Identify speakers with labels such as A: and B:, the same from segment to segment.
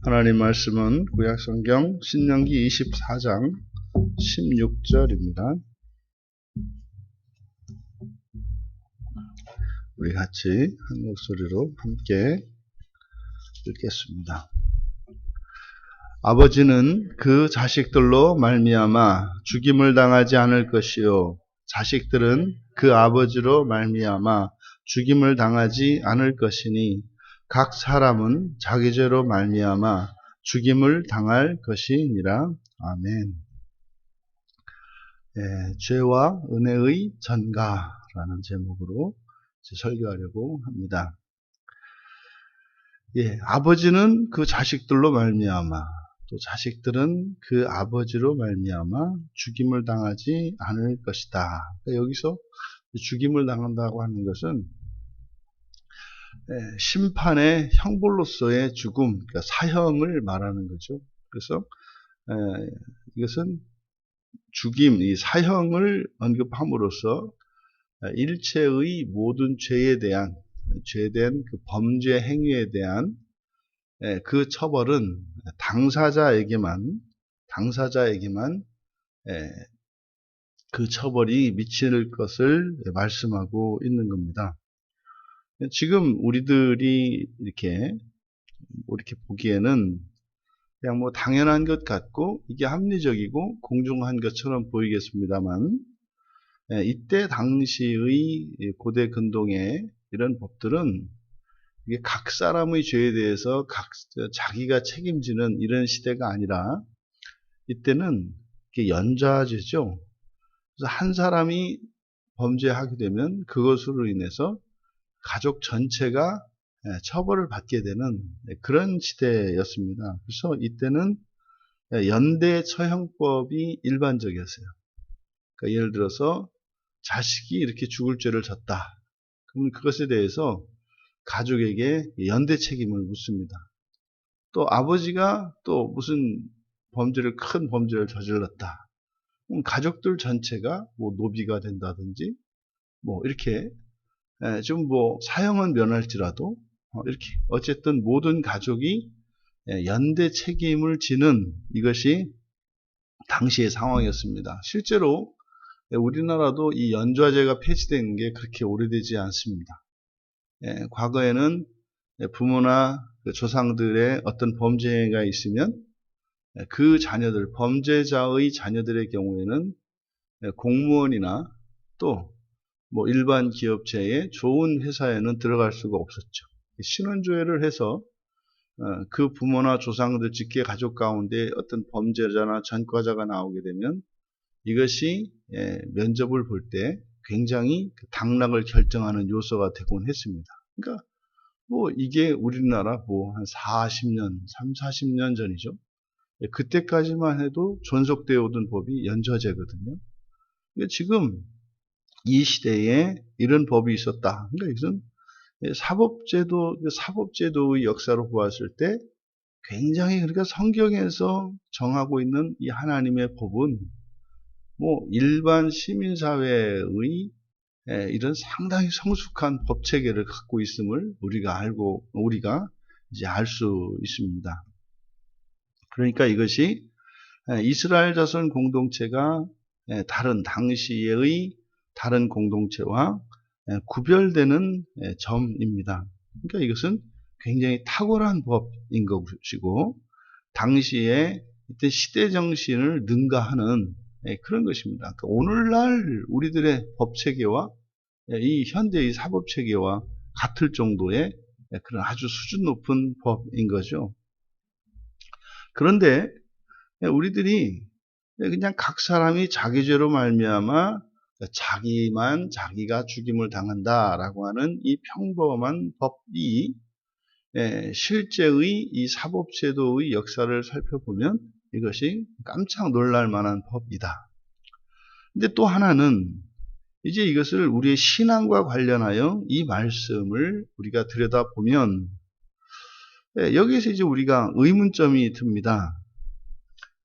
A: 하나님 말씀은 구약성경 신명기 24장 16절입니다. 우리 같이 한 목소리로 함께 읽겠습니다. 아버지는 그 자식들로 말미암아 죽임을 당하지 않을 것이요 자식들은 그 아버지로 말미암아 죽임을 당하지 않을 것이니 각 사람은 자기 죄로 말미암아 죽임을 당할 것이니라. 아멘. 죄와 은혜의 전가라는 제목으로 설교하려고 합니다. 아버지는 그 자식들로 말미암아 또 자식들은 그 아버지로 말미암아 죽임을 당하지 않을 것이다. 그러니까 여기서 죽임을 당한다고 하는 것은 심판의 형벌로서의 죽음, 그러니까 사형을 말하는 거죠. 그래서 이것은 죽임, 이 사형을 언급함으로써 일체의 모든 죄에 대한 죄된 그 범죄 행위에 대한 그 처벌은 당사자에게만 그 처벌이 미칠 것을 말씀하고 있는 겁니다. 지금 우리들이 이렇게 보기에는 그냥 당연한 것 같고 이게 합리적이고 공정한 것처럼 보이겠습니다만 이때 당시의 고대 근동의 이런 법들은 이게 각 사람의 죄에 대해서 자기가 책임지는 이런 시대가 아니라 이때는 이게 연좌제죠. 그래서 한 사람이 범죄하게 되면 그것으로 인해서 가족 전체가 처벌을 받게 되는 그런 시대였습니다. 그래서 이때는 연대 처형법이 일반적이었어요. 그러니까 예를 들어서 자식이 이렇게 죽을 죄를 졌다. 그러면 그것에 대해서 가족에게 연대 책임을 묻습니다. 또 아버지가 또 무슨 큰 범죄를 저질렀다. 그럼 가족들 전체가 노비가 된다든지 이렇게 좀 사형은 면할지라도 이렇게 어쨌든 모든 가족이 연대 책임을 지는 이것이 당시의 상황이었습니다. 실제로 우리나라도 이 연좌제가 폐지된 게 그렇게 오래되지 않습니다. 과거에는 부모나 조상들의 어떤 범죄가 있으면 그 자녀들, 범죄자의 자녀들의 경우에는 공무원이나 또 일반 기업체의 좋은 회사에는 들어갈 수가 없었죠. 신원조회를 해서 그 부모나 조상들 직계 가족 가운데 어떤 범죄자나 전과자가 나오게 되면 이것이 면접을 볼 때 굉장히 당락을 결정하는 요소가 되곤 했습니다. 그러니까 이게 우리나라 한 40년, 40년 전이죠. 그때까지만 해도 존속되어 오던 법이 연좌제거든요. 그러니까 지금 이 시대에 이런 법이 있었다. 그러니까 이것은 사법제도의 역사로 보았을 때 굉장히 그러니까 성경에서 정하고 있는 이 하나님의 법은 일반 시민사회의 이런 상당히 성숙한 법 체계를 갖고 있음을 우리가 이제 알 수 있습니다. 그러니까 이것이 이스라엘 자손 공동체가 당시의 다른 공동체와 구별되는 점입니다. 그러니까 이것은 굉장히 탁월한 법인 것이고 당시에 이때 시대 정신을 능가하는 그런 것입니다. 그러니까 오늘날 우리들의 법 체계와 이 현대의 사법 체계와 같을 정도의 그런 아주 수준 높은 법인 거죠. 그런데 우리들이 그냥 각 사람이 자기 죄로 말미암아 자기가 죽임을 당한다라고 하는 이 평범한 법이 실제의 이 사법제도의 역사를 살펴보면 이것이 깜짝 놀랄 만한 법이다. 근데 또 하나는 이제 이것을 우리의 신앙과 관련하여 이 말씀을 우리가 들여다보면 여기에서 이제 우리가 의문점이 듭니다.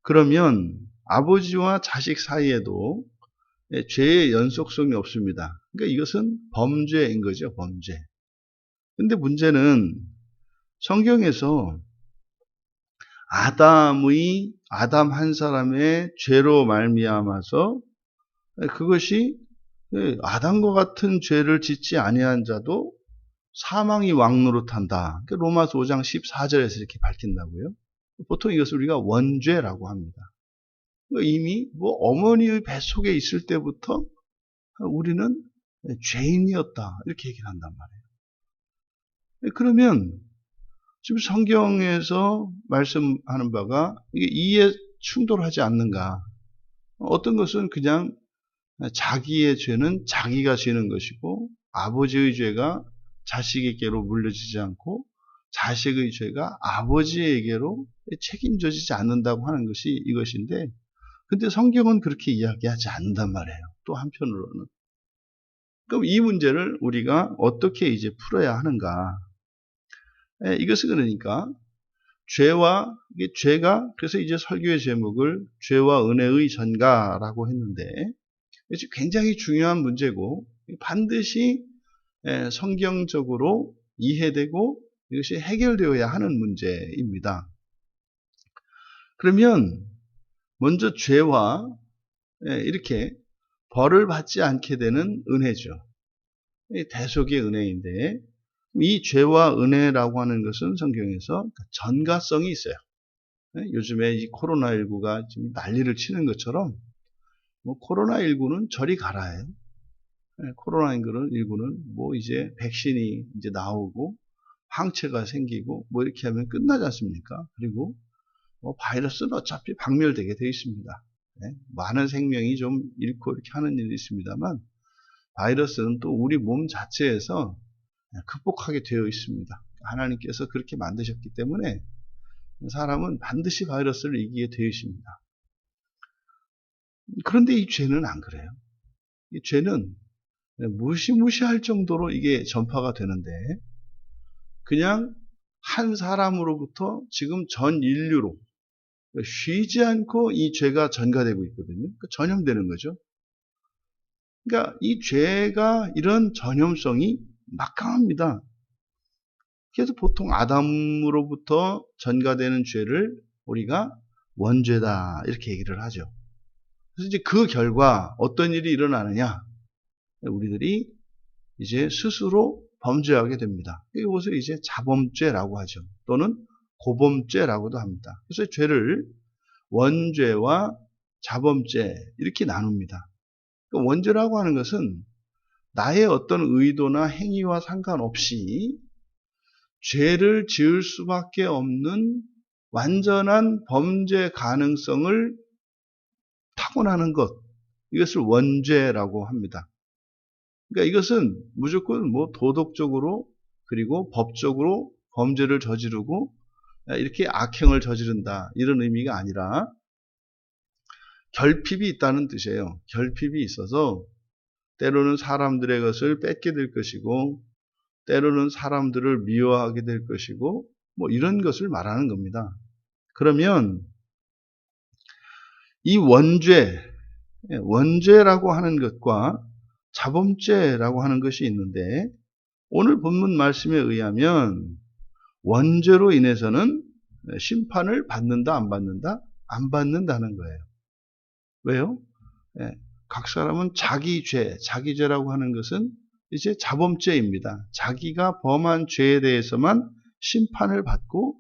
A: 그러면 아버지와 자식 사이에도 죄의 연속성이 없습니다. 그러니까 이것은 범죄인 거죠, 범죄. 근데 문제는 성경에서 아담 한 사람의 죄로 말미암아서 그것이 아담과 같은 죄를 짓지 아니한 자도 사망이 왕노릇한다. 로마서 5장 14절에서 이렇게 밝힌다고요. 보통 이것을 우리가 원죄라고 합니다. 이미 어머니의 뱃속에 있을 때부터 우리는 죄인이었다. 이렇게 얘기를 한단 말이에요. 그러면 지금 성경에서 말씀하는 바가 이게 이해 충돌하지 않는가? 어떤 것은 그냥 자기의 죄는 자기가 지는 것이고 아버지의 죄가 자식에게로 물려지지 않고 자식의 죄가 아버지에게로 책임져지지 않는다고 하는 것이 이것인데, 근데 성경은 그렇게 이야기하지 않는단 말이에요. 또 한편으로는. 그럼 이 문제를 우리가 어떻게 이제 풀어야 하는가? 이것은 그러니까 죄가 그래서 이제 설교의 제목을 죄와 은혜의 전가라고 했는데, 이것이 굉장히 중요한 문제고 반드시 성경적으로 이해되고 이것이 해결되어야 하는 문제입니다. 그러면 먼저 죄와 이렇게 벌을 받지 않게 되는 은혜죠. 대속의 은혜인데, 이 죄와 은혜라고 하는 것은 성경에서 전가성이 있어요. 요즘에 이 코로나19가 지금 난리를 치는 것처럼 코로나19는 저리 가라예요. 코로나19는 이제 백신이 이제 나오고 항체가 생기고 이렇게 하면 끝나지 않습니까? 그리고 바이러스는 어차피 박멸되게 되어 있습니다. 많은 생명이 좀 잃고 이렇게 하는 일이 있습니다만 바이러스는 또 우리 몸 자체에서 극복하게 되어 있습니다. 하나님께서 그렇게 만드셨기 때문에 사람은 반드시 바이러스를 이기게 되어 있습니다. 그런데 이 죄는 안 그래요. 이 죄는 무시무시할 정도로 이게 전파가 되는데, 그냥 한 사람으로부터 지금 전 인류로 쉬지 않고 이 죄가 전가되고 있거든요. 전염되는 거죠. 그러니까 이 죄가 이런 전염성이 막강합니다. 그래서 보통 아담으로부터 전가되는 죄를 우리가 원죄다 이렇게 얘기를 하죠. 그래서 이제 그 결과 어떤 일이 일어나느냐? 우리들이 이제 스스로 범죄하게 됩니다. 이것을 이제 자범죄라고 하죠. 또는 고범죄라고도 합니다. 그래서 죄를 원죄와 자범죄 이렇게 나눕니다. 원죄라고 하는 것은 나의 어떤 의도나 행위와 상관없이 죄를 지을 수밖에 없는 완전한 범죄 가능성을 타고나는 것, 이것을 원죄라고 합니다. 그러니까 이것은 무조건 도덕적으로 그리고 법적으로 범죄를 저지르고 이렇게 악행을 저지른다 이런 의미가 아니라 결핍이 있다는 뜻이에요. 결핍이 있어서 때로는 사람들의 것을 뺏게 될 것이고 때로는 사람들을 미워하게 될 것이고 이런 것을 말하는 겁니다. 그러면 이 원죄라고 하는 것과 자범죄라고 하는 것이 있는데, 오늘 본문 말씀에 의하면 원죄로 인해서는 심판을 받는다 안 받는다? 안 받는다는 거예요. 왜요? 각 사람은 자기 죄라고 하는 것은 이제 자범죄입니다. 자기가 범한 죄에 대해서만 심판을 받고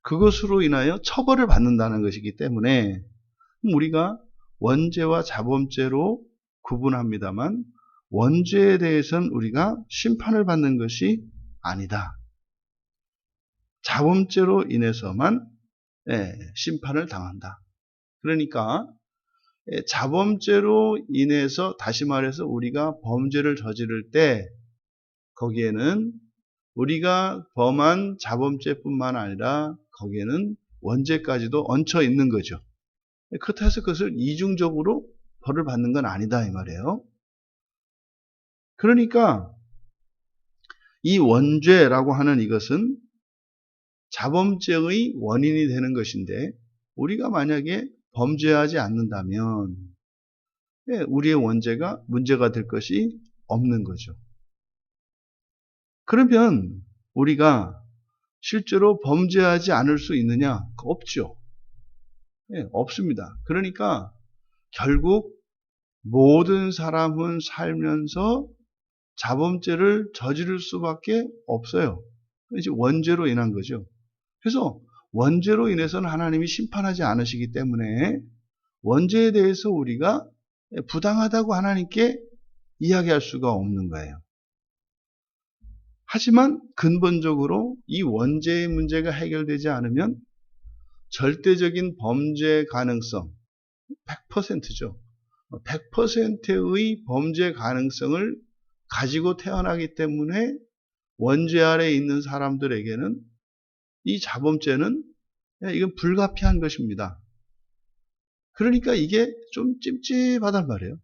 A: 그것으로 인하여 처벌을 받는다는 것이기 때문에 우리가 원죄와 자범죄로 구분합니다만 원죄에 대해서는 우리가 심판을 받는 것이 아니다. 자범죄로 인해서만 심판을 당한다. 그러니까 자범죄로 인해서, 다시 말해서 우리가 범죄를 저지를 때 거기에는 우리가 범한 자범죄뿐만 아니라 거기에는 원죄까지도 얹혀 있는 거죠. 그렇다고 해서 그것을 이중적으로 벌을 받는 건 아니다 이 말이에요. 그러니까 이 원죄라고 하는 이것은 자범죄의 원인이 되는 것인데, 우리가 만약에 범죄하지 않는다면 우리의 원죄가 문제가 될 것이 없는 거죠. 그러면 우리가 실제로 범죄하지 않을 수 있느냐? 없죠. 예, 없습니다. 그러니까 결국 모든 사람은 살면서 자범죄를 저지를 수밖에 없어요. 이제 원죄로 인한 거죠. 그래서 원죄로 인해서는 하나님이 심판하지 않으시기 때문에 원죄에 대해서 우리가 부당하다고 하나님께 이야기할 수가 없는 거예요. 하지만 근본적으로 이 원죄의 문제가 해결되지 않으면 절대적인 범죄 가능성 100%죠. 100%의 범죄 가능성을 가지고 태어나기 때문에 원죄 아래에 있는 사람들에게는 이 자범죄는 이건 불가피한 것입니다. 그러니까 이게 좀 찜찜하단 말이에요.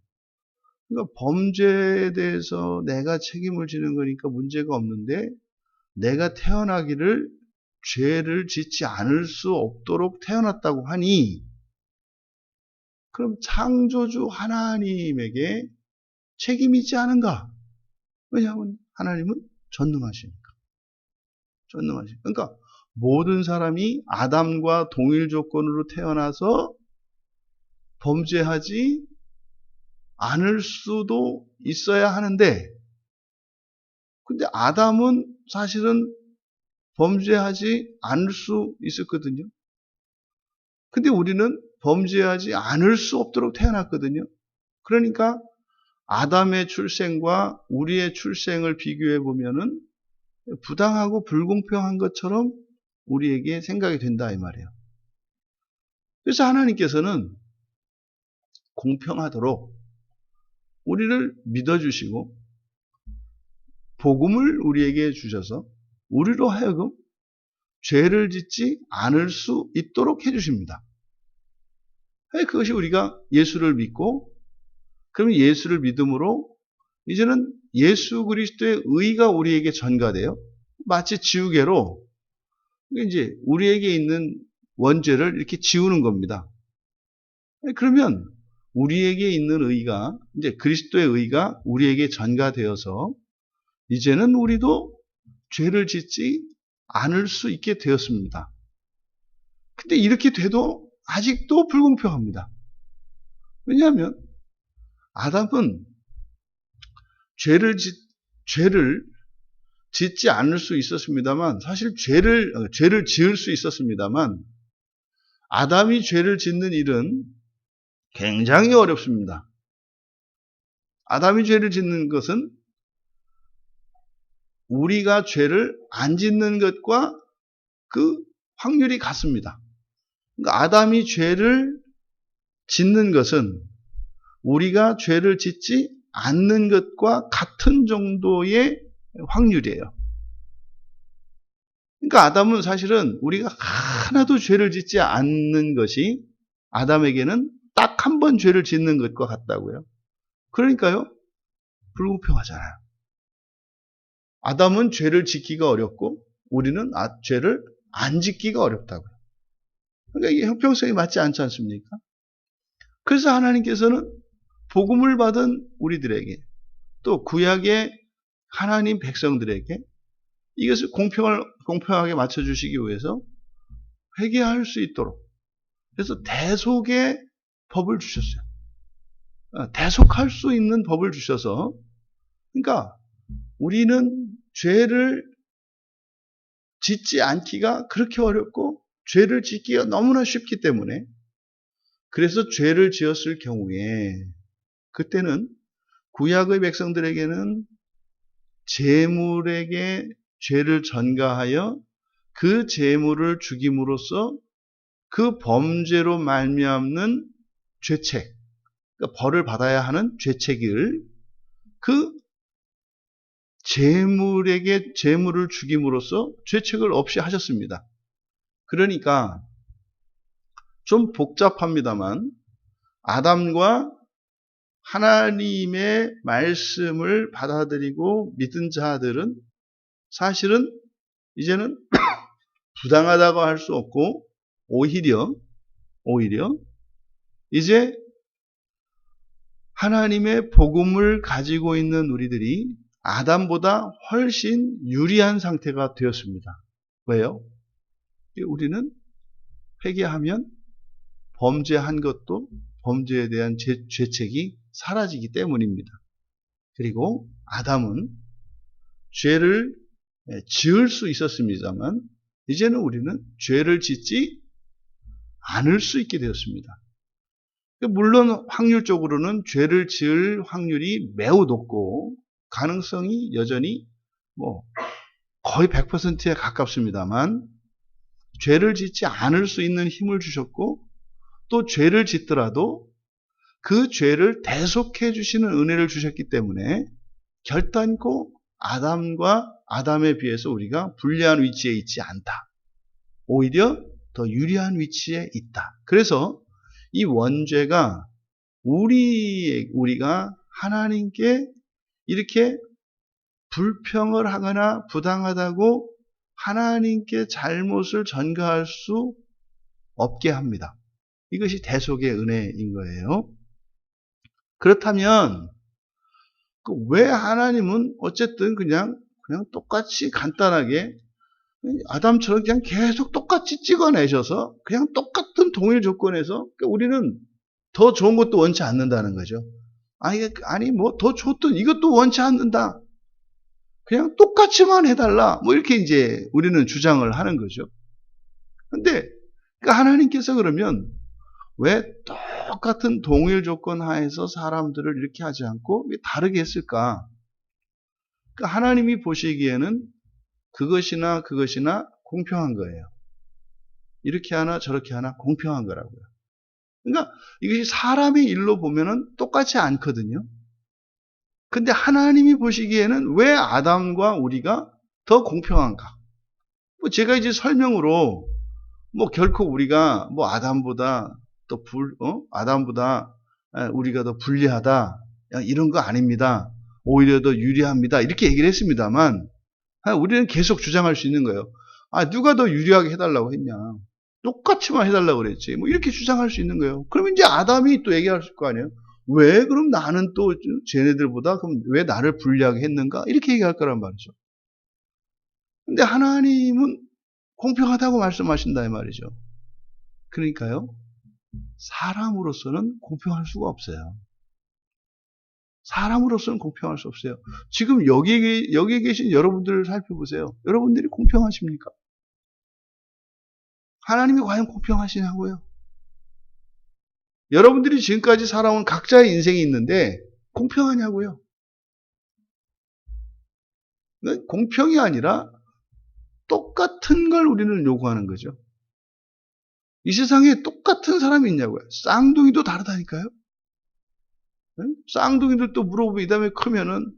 A: 그러니까 범죄에 대해서 내가 책임을 지는 거니까 문제가 없는데 내가 태어나기를 죄를 짓지 않을 수 없도록 태어났다고 하니 그럼 창조주 하나님에게 책임이 있지 않은가? 왜냐하면 하나님은 전능하시니까. 전능하시니까. 그러니까 모든 사람이 아담과 동일 조건으로 태어나서 범죄하지 않을 수도 있어야 하는데 근데 아담은 사실은 범죄하지 않을 수 있었거든요. 근데 우리는 범죄하지 않을 수 없도록 태어났거든요. 그러니까 아담의 출생과 우리의 출생을 비교해 보면은 부당하고 불공평한 것처럼 우리에게 생각이 된다 이 말이에요. 그래서 하나님께서는 공평하도록 우리를 믿어주시고 복음을 우리에게 주셔서 우리로 하여금 죄를 짓지 않을 수 있도록 해주십니다. 그것이 우리가 예수를 믿고 그러면 예수를 믿음으로 이제는 예수 그리스도의 의가 우리에게 전가돼요. 마치 지우개로 이제 우리에게 있는 원죄를 이렇게 지우는 겁니다. 그러면 우리에게 있는 의가 이제 그리스도의 의가 우리에게 전가되어서 이제는 우리도 죄를 짓지 않을 수 있게 되었습니다. 근데 이렇게 돼도 아직도 불공평합니다. 왜냐하면 아담은 죄를 짓지 않을 수 있었습니다만 사실 죄를 지을 수 있었습니다만 아담이 죄를 짓는 일은 굉장히 어렵습니다. 아담이 죄를 짓는 것은 우리가 죄를 안 짓는 것과 그 확률이 같습니다. 그러니까 아담이 죄를 짓는 것은 우리가 죄를 짓지 않는 것과 같은 정도의 확률이에요. 그러니까 아담은 사실은 우리가 하나도 죄를 짓지 않는 것이 아담에게는 딱 한 번 죄를 짓는 것과 같다고요. 그러니까요, 불공평하잖아요. 아담은 죄를 짓기가 어렵고 우리는 죄를 안 짓기가 어렵다고요. 그러니까 이게 형평성이 맞지 않지 않습니까? 그래서 하나님께서는 복음을 받은 우리들에게 또 구약의 하나님 백성들에게 이것을 공평하게 맞춰주시기 위해서 회개할 수 있도록 그래서 대속의 법을 주셨어요. 대속할 수 있는 법을 주셔서 그러니까 우리는 죄를 짓지 않기가 그렇게 어렵고 죄를 짓기가 너무나 쉽기 때문에 그래서 죄를 지었을 경우에 그때는 구약의 백성들에게는 제물에게 죄를 전가하여 그 제물을 죽임으로써 그 범죄로 말미암는 죄책, 그러니까 벌을 받아야 하는 죄책을 그 제물을 죽임으로써 죄책을 없이 하셨습니다. 그러니까 좀 복잡합니다만 아담과 하나님의 말씀을 받아들이고 믿은 자들은 사실은 이제는 부당하다고 할 수 없고 오히려 이제 하나님의 복음을 가지고 있는 우리들이 아담보다 훨씬 유리한 상태가 되었습니다. 왜요? 우리는 회개하면 범죄한 것도 범죄에 대한 죄책이 사라지기 때문입니다. 그리고 아담은 죄를 지을 수 있었습니다만 이제는 우리는 죄를 짓지 않을 수 있게 되었습니다. 물론 확률적으로는 죄를 지을 확률이 매우 높고 가능성이 여전히 거의 100%에 가깝습니다만 죄를 짓지 않을 수 있는 힘을 주셨고 또 죄를 짓더라도 그 죄를 대속해 주시는 은혜를 주셨기 때문에 결단코 아담에 비해서 우리가 불리한 위치에 있지 않다. 오히려 더 유리한 위치에 있다. 그래서 이 원죄가 우리가 하나님께 이렇게 불평을 하거나 부당하다고 하나님께 잘못을 전가할 수 없게 합니다. 이것이 대속의 은혜인 거예요. 그렇다면 왜 하나님은 어쨌든 그냥 똑같이 간단하게 아담처럼 그냥 계속 똑같이 찍어내셔서 그냥 똑같은 동일 조건에서 우리는 더 좋은 것도 원치 않는다는 거죠. 아니 뭐 더 좋던 이것도 원치 않는다. 그냥 똑같이만 해달라. 이렇게 이제 우리는 주장을 하는 거죠. 근데 하나님께서 그러면 왜 똑같은 동일 조건 하에서 사람들을 이렇게 하지 않고 왜 다르게 했을까? 하나님이 보시기에는 그것이나 공평한 거예요. 이렇게 하나 저렇게 하나 공평한 거라고요. 그러니까 이것이 사람의 일로 보면은 똑같지 않거든요. 근데 하나님이 보시기에는 왜 아담과 우리가 더 공평한가? 제가 이제 설명으로 결코 우리가 아담보다 우리가 더 불리하다 이런 거 아닙니다. 오히려 더 유리합니다. 이렇게 얘기를 했습니다만 우리는 계속 주장할 수 있는 거예요. 누가 더 유리하게 해달라고 했냐? 똑같이만 해달라고 그랬지. 이렇게 주장할 수 있는 거예요. 그럼 이제 아담이 또 얘기할 거 아니에요? 왜 그럼 나는 또 쟤네들보다 그럼 왜 나를 불리하게 했는가? 이렇게 얘기할 거란 말이죠. 근데 하나님은 공평하다고 말씀하신다 이 말이죠. 그러니까요. 사람으로서는 공평할 수가 없어요. 사람으로서는 공평할 수 없어요. 지금 여기 계신 여러분들을 살펴보세요. 여러분들이 공평하십니까? 하나님이 과연 공평하시냐고요? 여러분들이 지금까지 살아온 각자의 인생이 있는데 공평하냐고요? 공평이 아니라 똑같은 걸 우리는 요구하는 거죠. 이 세상에 똑같은 사람이 있냐고요? 쌍둥이도 다르다니까요? 쌍둥이들도 물어보면 이 다음에 크면은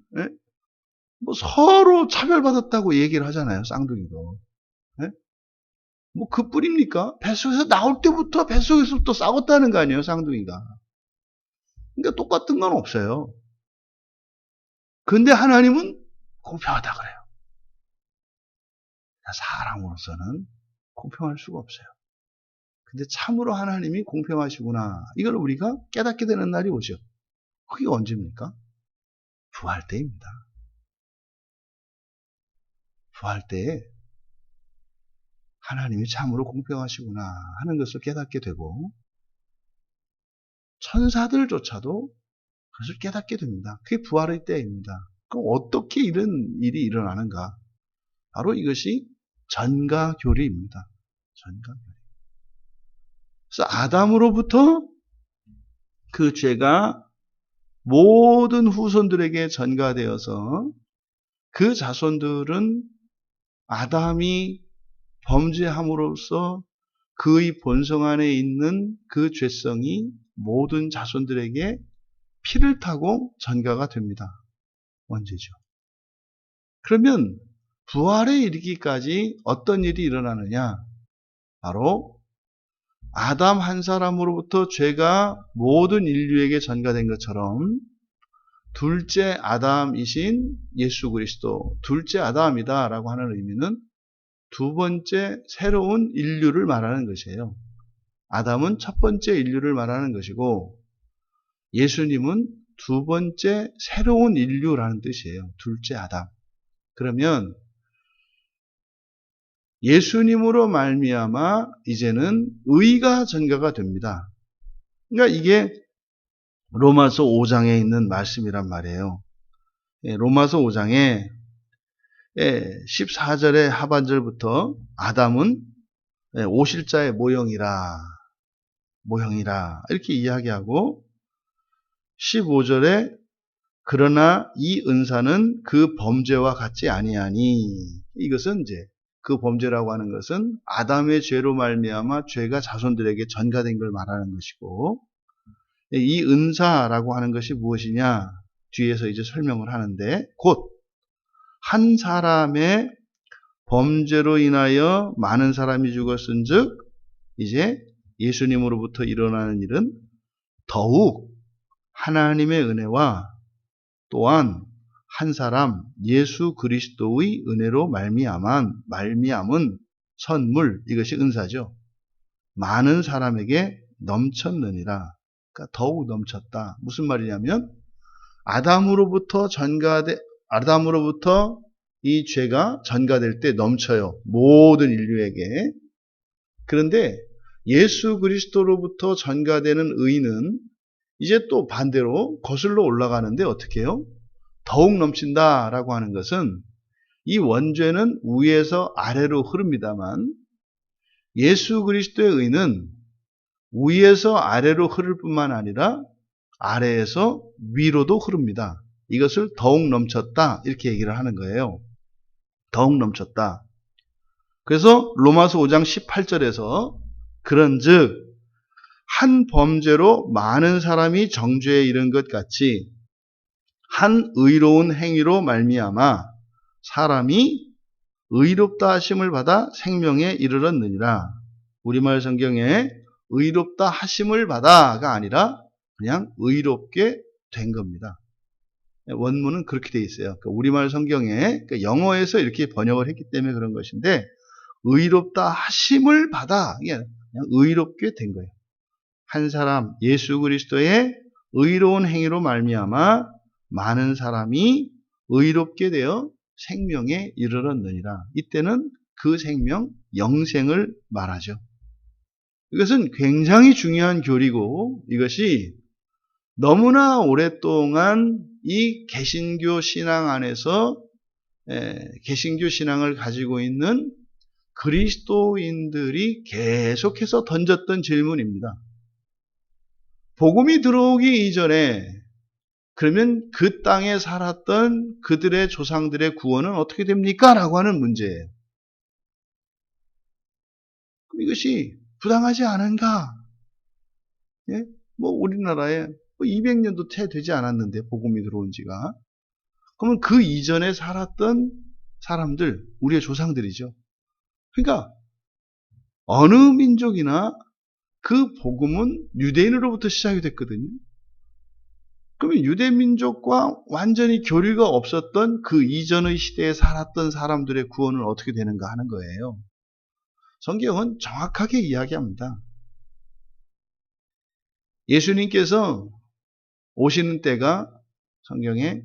A: 서로 차별받았다고 얘기를 하잖아요. 쌍둥이도. 그뿐입니까? 뱃속에서 나올 때부터 뱃속에서부터 싸웠다는 거 아니에요, 쌍둥이가. 그러니까 똑같은 건 없어요. 근데 하나님은 공평하다 그래요. 사람으로서는 공평할 수가 없어요. 근데 참으로 하나님이 공평하시구나. 이걸 우리가 깨닫게 되는 날이 오죠. 그게 언제입니까? 부활 때입니다. 부활 때에 하나님이 참으로 공평하시구나 하는 것을 깨닫게 되고 천사들조차도 그것을 깨닫게 됩니다. 그게 부활의 때입니다. 그럼 어떻게 이런 일이 일어나는가? 바로 이것이 전가교리입니다. 전가교리. 그래서 아담으로부터 그 죄가 모든 후손들에게 전가되어서 그 자손들은 아담이 범죄함으로써 그의 본성 안에 있는 그 죄성이 모든 자손들에게 피를 타고 전가가 됩니다. 언제죠? 그러면 부활에 이르기까지 어떤 일이 일어나느냐? 바로 아담 한 사람으로부터 죄가 모든 인류에게 전가된 것처럼 둘째 아담이신 예수 그리스도, 둘째 아담이다라고 하는 의미는 두 번째 새로운 인류를 말하는 것이에요. 아담은 첫 번째 인류를 말하는 것이고 예수님은 두 번째 새로운 인류라는 뜻이에요. 둘째 아담. 그러면 예수님으로 말미암아 이제는 의가 전가가 됩니다. 그러니까 이게 로마서 5장에 있는 말씀이란 말이에요. 로마서 5장에 14절의 하반절부터 아담은 오실자의 모형이라 이렇게 이야기하고 15절에 그러나 이 은사는 그 범죄와 같지 아니하니, 이것은 이제 그 범죄라고 하는 것은 아담의 죄로 말미암아 죄가 자손들에게 전가된 걸 말하는 것이고, 이 은사라고 하는 것이 무엇이냐 뒤에서 이제 설명을 하는데, 곧 한 사람의 범죄로 인하여 많은 사람이 죽었은즉 이제 예수님으로부터 일어나는 일은 더욱 하나님의 은혜와 또한 한 사람 예수 그리스도의 은혜로 말미암은 선물, 이것이 은사죠. 많은 사람에게 넘쳤느니라. 그러니까 더욱 넘쳤다. 무슨 말이냐면 아담으로부터 이 죄가 전가될 때 넘쳐요. 모든 인류에게. 그런데 예수 그리스도로부터 전가되는 의는 이제 또 반대로 거슬러 올라가는데 어떻게 해요? 더욱 넘친다라고 하는 것은 이 원죄는 위에서 아래로 흐릅니다만 예수 그리스도의 의는 위에서 아래로 흐를 뿐만 아니라 아래에서 위로도 흐릅니다. 이것을 더욱 넘쳤다 이렇게 얘기를 하는 거예요. 더욱 넘쳤다. 그래서 로마서 5장 18절에서 그런즉 한 범죄로 많은 사람이 정죄에 이른 것 같이 한 의로운 행위로 말미암아 사람이 의롭다 하심을 받아 생명에 이르렀느니라. 우리말 성경에 의롭다 하심을 받아가 아니라 그냥 의롭게 된 겁니다. 원문은 그렇게 돼 있어요. 그러니까 우리말 성경에 영어에서 이렇게 번역을 했기 때문에 그런 것인데, 의롭다 하심을 받아, 이게 그냥 의롭게 된 거예요. 한 사람 예수 그리스도의 의로운 행위로 말미암아 많은 사람이 의롭게 되어 생명에 이르렀느니라. 이때는 그 생명, 영생을 말하죠. 이것은 굉장히 중요한 교리고, 이것이 너무나 오랫동안 이 개신교 신앙 안에서 개신교 신앙을 가지고 있는 그리스도인들이 계속해서 던졌던 질문입니다. 복음이 들어오기 이전에 그러면 그 땅에 살았던 그들의 조상들의 구원은 어떻게 됩니까? 라고 하는 문제예요. 그럼 이것이 부당하지 않은가? 예? 우리나라에 200년도 채 되지 않았는데 복음이 들어온 지가. 그러면 그 이전에 살았던 사람들, 우리의 조상들이죠. 그러니까 어느 민족이나 그 복음은 유대인으로부터 시작이 됐거든요. 그러면 유대 민족과 완전히 교류가 없었던 그 이전의 시대에 살았던 사람들의 구원은 어떻게 되는가 하는 거예요. 성경은 정확하게 이야기합니다. 예수님께서 오시는 때가 성경에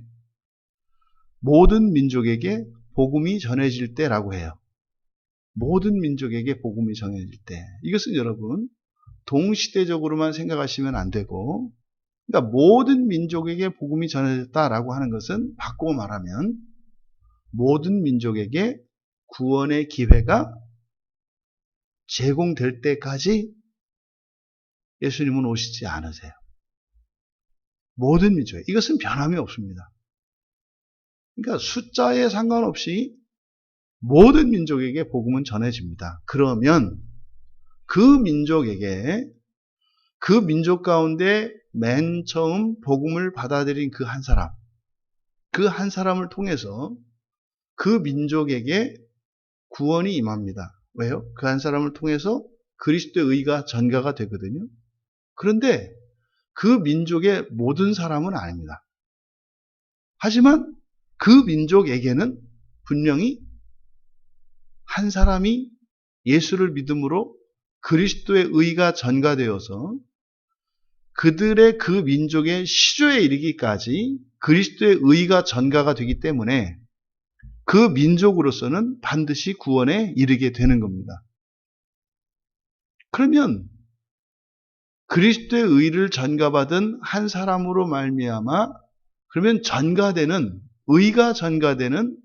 A: 모든 민족에게 복음이 전해질 때라고 해요. 모든 민족에게 복음이 전해질 때. 이것은 여러분 동시대적으로만 생각하시면 안 되고, 그러니까 모든 민족에게 복음이 전해졌다라고 하는 것은 바꾸고 말하면 모든 민족에게 구원의 기회가 제공될 때까지 예수님은 오시지 않으세요. 모든 민족, 이것은 변함이 없습니다. 그러니까 숫자에 상관없이 모든 민족에게 복음은 전해집니다. 그러면 그 민족에게, 그 민족 가운데 맨 처음 복음을 받아들인 그 한 사람을 통해서 그 민족에게 구원이 임합니다. 왜요? 그 한 사람을 통해서 그리스도의 의가 전가가 되거든요. 그런데 그 민족의 모든 사람은 아닙니다. 하지만 그 민족에게는 분명히 한 사람이 예수를 믿음으로 그리스도의 의가 전가되어서 그들의 그 민족의 시조에 이르기까지 그리스도의 의가 전가가 되기 때문에 그 민족으로서는 반드시 구원에 이르게 되는 겁니다. 그러면 그리스도의 의를 전가받은 한 사람으로 말미암아 그러면 의가 전가되는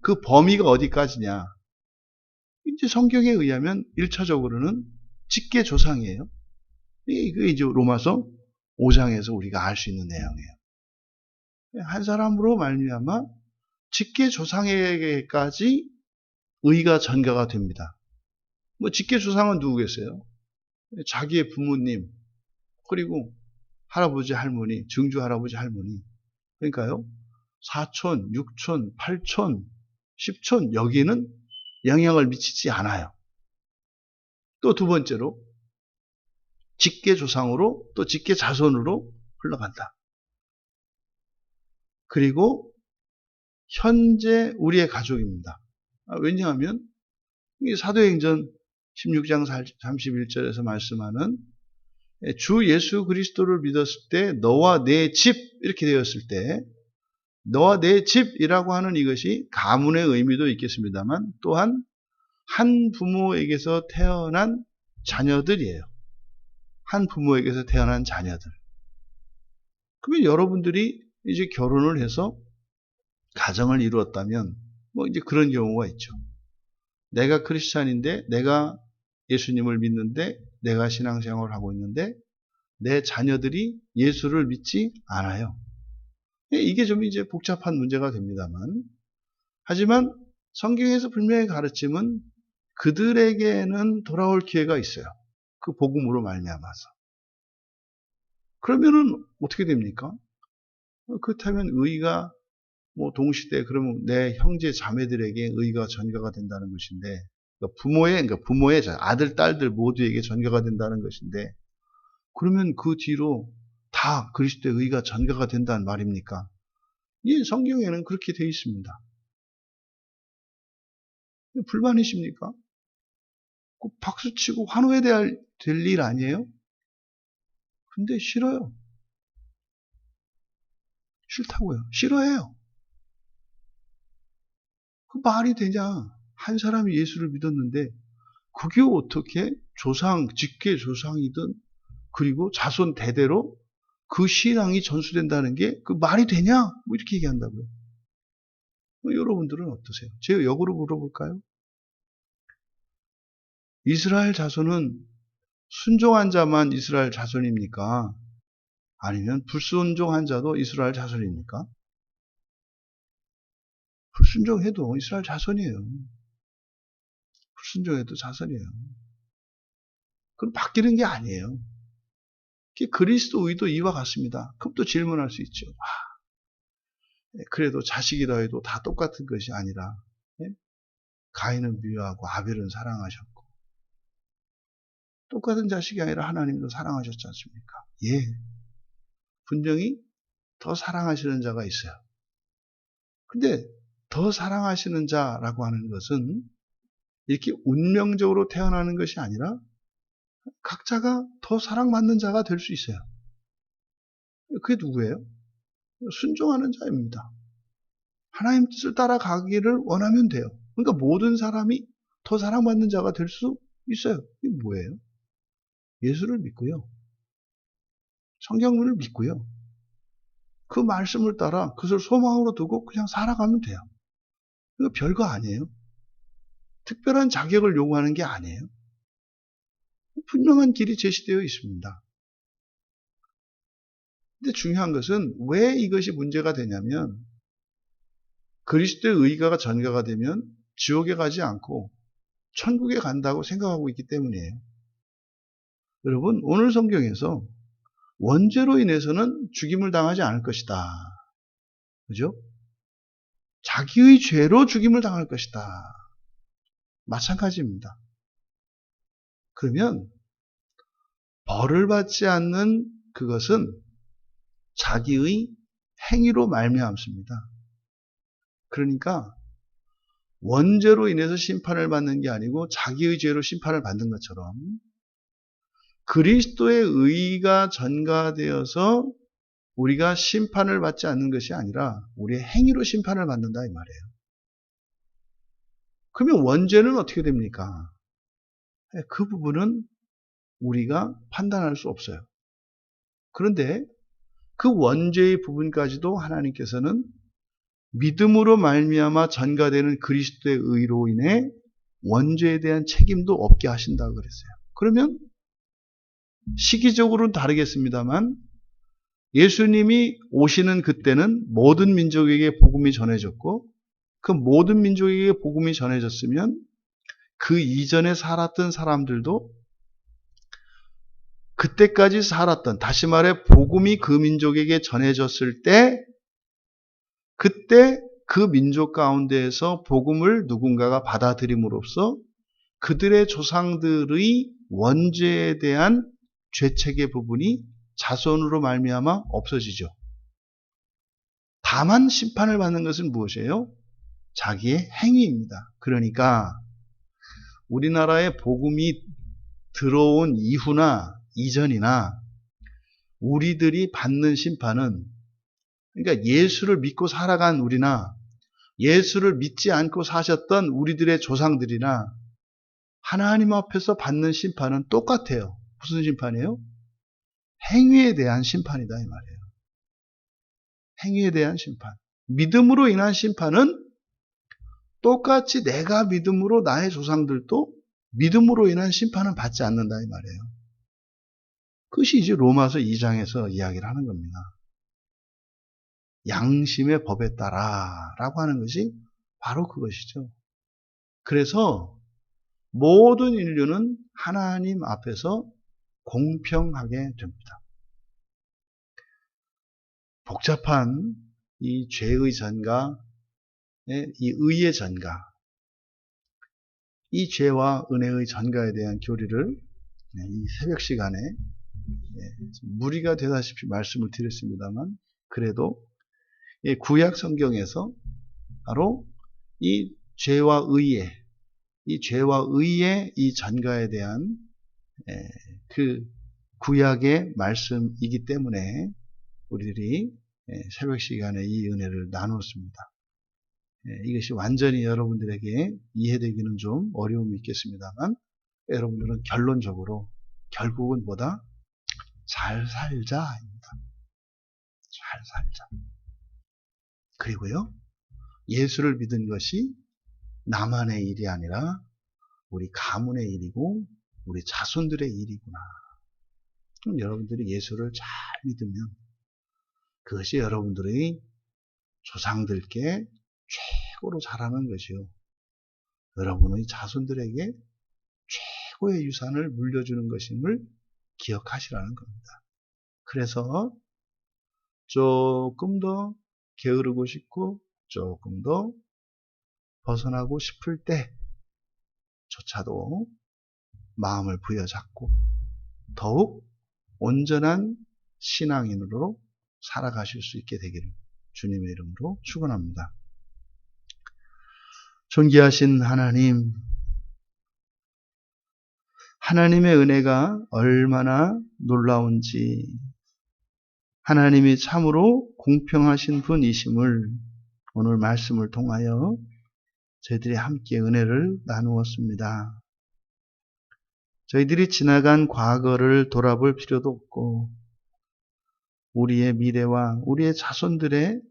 A: 그 범위가 어디까지냐? 이제 성경에 의하면 1차적으로는 직계 조상이에요. 이게 이제 로마서 5장에서 우리가 알 수 있는 내용이에요. 한 사람으로 말미암아 직계 조상에게까지 의가 전가가 됩니다. 뭐 직계 조상은 누구겠어요? 자기의 부모님, 그리고 할아버지, 할머니, 증조 할아버지, 할머니. 그러니까요, 사촌, 육촌, 팔촌, 십촌, 여기는 영향을 미치지 않아요. 또 두 번째로, 직계 조상으로 또 직계 자손으로 흘러간다. 그리고 현재 우리의 가족입니다. 왜냐하면 사도행전 16장 31절에서 말씀하는 주 예수 그리스도를 믿었을 때 너와 내 집 이렇게 되었을 때 너와 내 집이라고 하는 이것이 가문의 의미도 있겠습니다만 또한 한 부모에게서 태어난 자녀들이에요. 한 부모에게서 태어난 자녀들. 그러면 여러분들이 이제 결혼을 해서 가정을 이루었다면 뭐 이제 그런 경우가 있죠. 내가 크리스찬인데 내가 예수님을 믿는데 내가 신앙생활을 하고 있는데 내 자녀들이 예수를 믿지 않아요. 이게 좀 이제 복잡한 문제가 됩니다만 하지만 성경에서 분명히 가르침은 그들에게는 돌아올 기회가 있어요. 그 복음으로 말미암아서. 그러면은 어떻게 됩니까? 그렇다면 의가 뭐 동시대 그러면 내 형제 자매들에게 의가 전가가 된다는 것인데 그러니까 부모의 아들 딸들 모두에게 전가가 된다는 것인데 그러면 그 뒤로 다 그리스도의 의가 전가가 된다는 말입니까? 예, 성경에는 그렇게 되어 있습니다. 불만이십니까? 꼭 박수치고 환호해야 될 일 아니에요? 근데 싫어요. 싫다고요. 싫어해요. 그 말이 되냐? 한 사람이 예수를 믿었는데 그게 어떻게 직계 조상이든 그리고 자손 대대로 그 신앙이 전수된다는 게 그 말이 되냐? 뭐 이렇게 얘기한다고요. 여러분들은 어떠세요? 제가 역으로 물어볼까요? 이스라엘 자손은 순종한 자만 이스라엘 자손입니까? 아니면 불순종한 자도 이스라엘 자손입니까? 불순종해도 이스라엘 자손이에요. 불순종해도 자손이에요. 그럼 바뀌는 게 아니에요. 그리스도 의도 이와 같습니다. 그럼 또 질문할 수 있죠. 그래도 자식이라 해도 다 똑같은 것이 아니라 가인은 미워하고 아벨은 사랑하셨고 똑같은 자식이 아니라 하나님도 사랑하셨지 않습니까? 예, 분명히 더 사랑하시는 자가 있어요. 근데 더 사랑하시는 자라고 하는 것은 이렇게 운명적으로 태어나는 것이 아니라 각자가 더 사랑받는 자가 될 수 있어요. 그게 누구예요? 순종하는 자입니다. 하나님 뜻을 따라가기를 원하면 돼요. 그러니까 모든 사람이 더 사랑받는 자가 될 수 있어요. 이게 뭐예요? 예수를 믿고요. 성경을 믿고요. 그 말씀을 따라 그것을 소망으로 두고 그냥 살아가면 돼요. 이거 별거 아니에요. 특별한 자격을 요구하는 게 아니에요. 분명한 길이 제시되어 있습니다. 근데 중요한 것은 왜 이것이 문제가 되냐면 그리스도의 의가 전가가 되면 지옥에 가지 않고 천국에 간다고 생각하고 있기 때문이에요. 여러분, 오늘 성경에서 원죄로 인해서는 죽임을 당하지 않을 것이다. 그죠? 자기의 죄로 죽임을 당할 것이다. 마찬가지입니다. 그러면 벌을 받지 않는 그것은 자기의 행위로 말미암습니다. 그러니까 원죄로 인해서 심판을 받는 게 아니고 자기의 죄로 심판을 받는 것처럼 그리스도의 의가 전가되어서 우리가 심판을 받지 않는 것이 아니라 우리의 행위로 심판을 받는다 이 말이에요. 그러면 원죄는 어떻게 됩니까? 그 부분은 우리가 판단할 수 없어요. 그런데 그 원죄의 부분까지도 하나님께서는 믿음으로 말미암아 전가되는 그리스도의 의로 인해 원죄에 대한 책임도 없게 하신다고 그랬어요. 그러면 시기적으로는 다르겠습니다만 예수님이 오시는 그때는 모든 민족에게 복음이 전해졌고 그 모든 민족에게 복음이 전해졌으면 그 이전에 살았던 사람들도 그때까지 살았던, 다시 말해 복음이 그 민족에게 전해졌을 때 그때 그 민족 가운데에서 복음을 누군가가 받아들임으로써 그들의 조상들의 원죄에 대한 죄책의 부분이 자손으로 말미암아 없어지죠. 다만 심판을 받는 것은 무엇이에요? 자기의 행위입니다. 그러니까 우리나라에 복음이 들어온 이후나 이전이나 우리들이 받는 심판은, 그러니까 예수를 믿고 살아간 우리나 예수를 믿지 않고 사셨던 우리들의 조상들이나 하나님 앞에서 받는 심판은 똑같아요. 무슨 심판이에요? 행위에 대한 심판이다 이 말이에요. 행위에 대한 심판. 믿음으로 인한 심판은 똑같이 내가 믿음으로 나의 조상들도 믿음으로 인한 심판은 받지 않는다 이 말이에요. 그것이 이제 로마서 2장에서 이야기를 하는 겁니다. 양심의 법에 따라라고 하는 것이 바로 그것이죠. 그래서 모든 인류는 하나님 앞에서 공평하게 됩니다. 복잡한 이 죄의 전가, 이 의의 전가, 이 죄와 은혜의 전가에 대한 교리를 이 새벽 시간에 무리가 되다시피 말씀을 드렸습니다만 그래도 구약 성경에서 바로 이 죄와 의의 이 전가에 대한 그 구약의 말씀이기 때문에 우리들이 새벽 시간에 이 은혜를 나누었습니다. 이것이 완전히 여러분들에게 이해되기는 좀 어려움이 있겠습니다만 여러분들은 결론적으로 결국은 뭐다? 잘 살자입니다. 잘 살자. 그리고요, 예수를 믿은 것이 나만의 일이 아니라 우리 가문의 일이고 우리 자손들의 일이구나. 그럼 여러분들이 예수를 잘 믿으면 그것이 여러분들의 조상들께 최고로 잘하는 것이요, 여러분의 자손들에게 최고의 유산을 물려주는 것임을 기억하시라는 겁니다. 그래서 조금 더 게으르고 싶고 조금 더 벗어나고 싶을 때조차도 마음을 부여잡고 더욱 온전한 신앙인으로 살아가실 수 있게 되기를 주님의 이름으로 축원합니다. 존귀하신 하나님, 하나님의 은혜가 얼마나 놀라운지, 하나님이 참으로 공평하신 분이심을 오늘 말씀을 통하여 저희들이 함께 은혜를 나누었습니다. 저희들이 지나간 과거를 돌아볼 필요도 없고 우리의 미래와 우리의 자손들의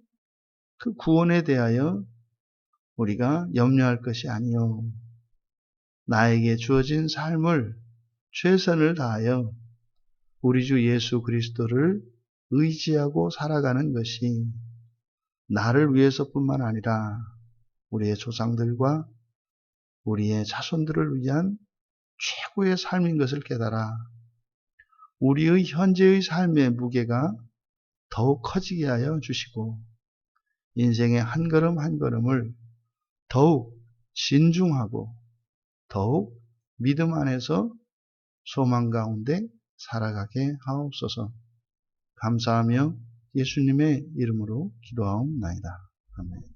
A: 그 구원에 대하여 우리가 염려할 것이 아니요, 나에게 주어진 삶을 최선을 다하여 우리 주 예수 그리스도를 의지하고 살아가는 것이 나를 위해서뿐만 아니라 우리의 조상들과 우리의 자손들을 위한 최고의 삶인 것을 깨달아 우리의 현재의 삶의 무게가 더욱 커지게 하여 주시고 인생의 한 걸음 한 걸음을 더욱 신중하고 더욱 믿음 안에서 소망 가운데 살아가게 하옵소서. 감사하며 예수님의 이름으로 기도하옵나이다. 아멘.